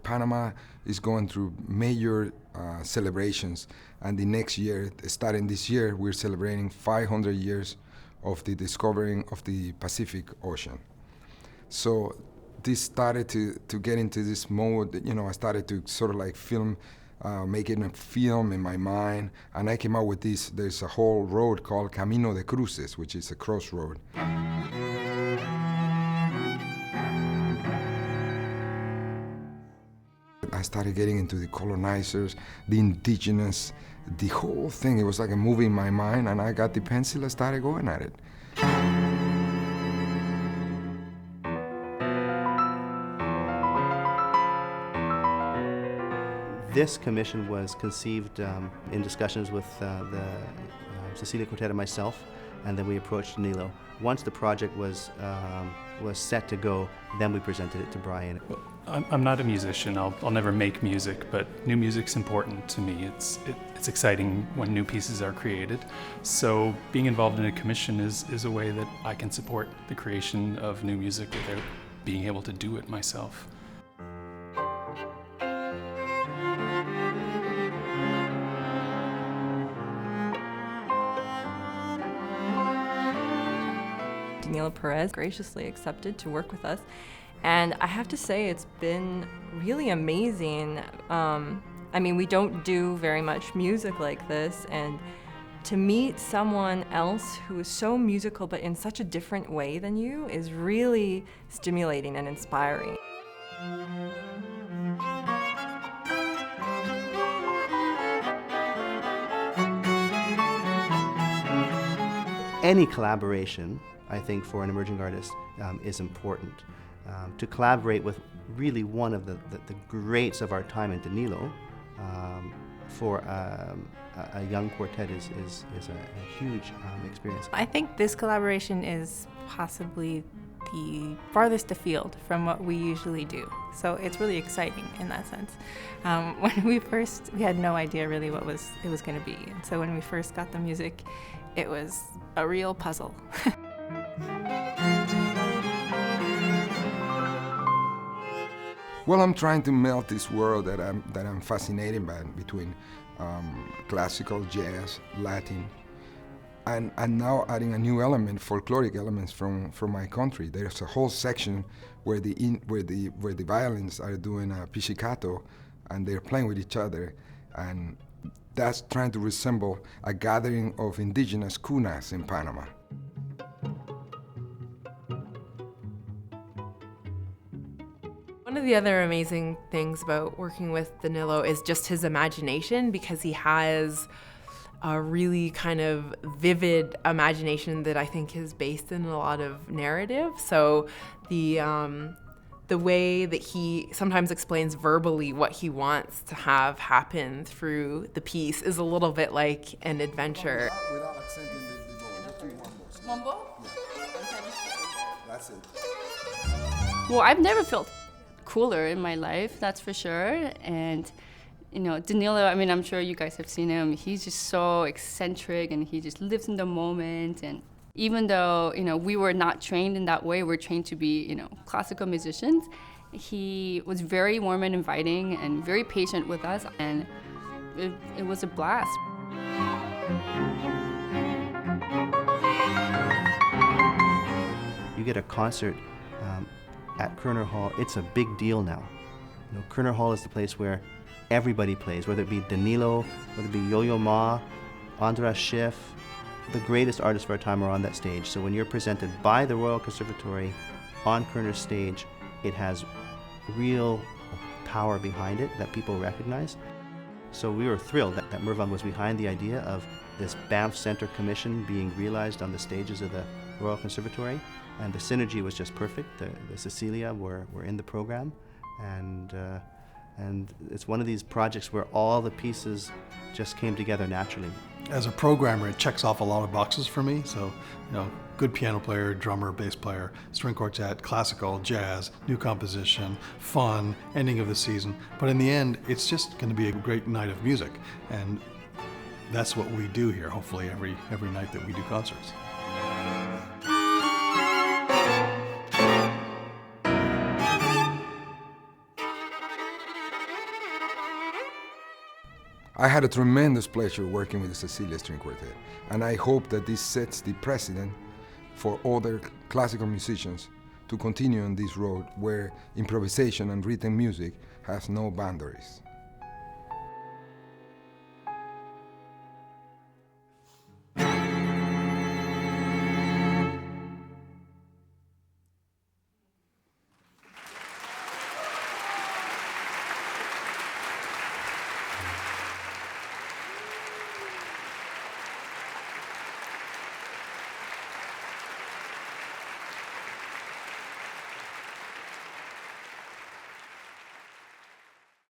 Panama is going through major celebrations, and the next year, starting this year, we're celebrating 500 years of the discovering of the Pacific Ocean. So this started to get into this mode. I started to sort of like making a film in my mind, and I came out with this. There's a whole road called Camino de Cruces, which is a crossroad. I started getting into the colonizers, the indigenous, the whole thing. It was like a movie in my mind, and I got the pencil and started going at it. This commission was conceived in discussions with the Cecilia Quartet and myself, and then we approached Danilo. Once the project was set to go, then we presented it to Bryan. Well, I'm not a musician. I'll never make music, but new music's important to me. It's exciting when new pieces are created. So being involved in a commission is a way that I can support the creation of new music without being able to do it myself. Danilo Pérez graciously accepted to work with us, and I have to say it's been really amazing. We don't do very much music like this, and to meet someone else who is so musical but in such a different way than you is really stimulating and inspiring. Any collaboration, I think, for an emerging artist is important. To collaborate with really one of the greats of our time in Danilo for a young quartet is a huge experience. I think this collaboration is possibly the farthest afield from what we usually do. So it's really exciting in that sense. When we had no idea really what it was going to be. And so when we first got the music, it was a real puzzle. Well, I'm trying to melt this world that I'm fascinated by between classical, jazz, Latin, and now adding a new element, folkloric elements from my country. There's a whole section where the violins are doing a pizzicato, and they're playing with each other, and that's trying to resemble a gathering of indigenous cunas in Panama. One of the other amazing things about working with Danilo is just his imagination, because he has a really kind of vivid imagination that I think is based in a lot of narrative. So the way that he sometimes explains verbally what he wants to have happen through the piece is a little bit like an adventure. Without accenting the just Mambo? That's it. Well, I've never felt cooler in my life, that's for sure. And Danilo, I'm sure you guys have seen him. He's just so eccentric, and he just lives in the moment. And even though we were not trained in that way, we're trained to be classical musicians, he was very warm and inviting and very patient with us, and it was a blast. You get a concert at Koerner Hall, it's a big deal now. Koerner Hall is the place where everybody plays, whether it be Danilo, whether it be Yo-Yo Ma, Andras Schiff. The greatest artists of our time are on that stage. So when you're presented by the Royal Conservatory on Koerner's stage, it has real power behind it that people recognize. So we were thrilled that Mervang was behind the idea of this Banff Centre commission being realized on the stages of the Royal Conservatory. And the synergy was just perfect. The Cecilia were in the program, and it's one of these projects where all the pieces just came together naturally. As a programmer, it checks off a lot of boxes for me. So, good piano player, drummer, bass player, string quartet, classical, jazz, new composition, fun, ending of the season. But in the end, it's just going to be a great night of music, and that's what we do here. Hopefully, every night that we do concerts. I had a tremendous pleasure working with the Cecilia String Quartet, and I hope that this sets the precedent for other classical musicians to continue on this road where improvisation and written music has no boundaries.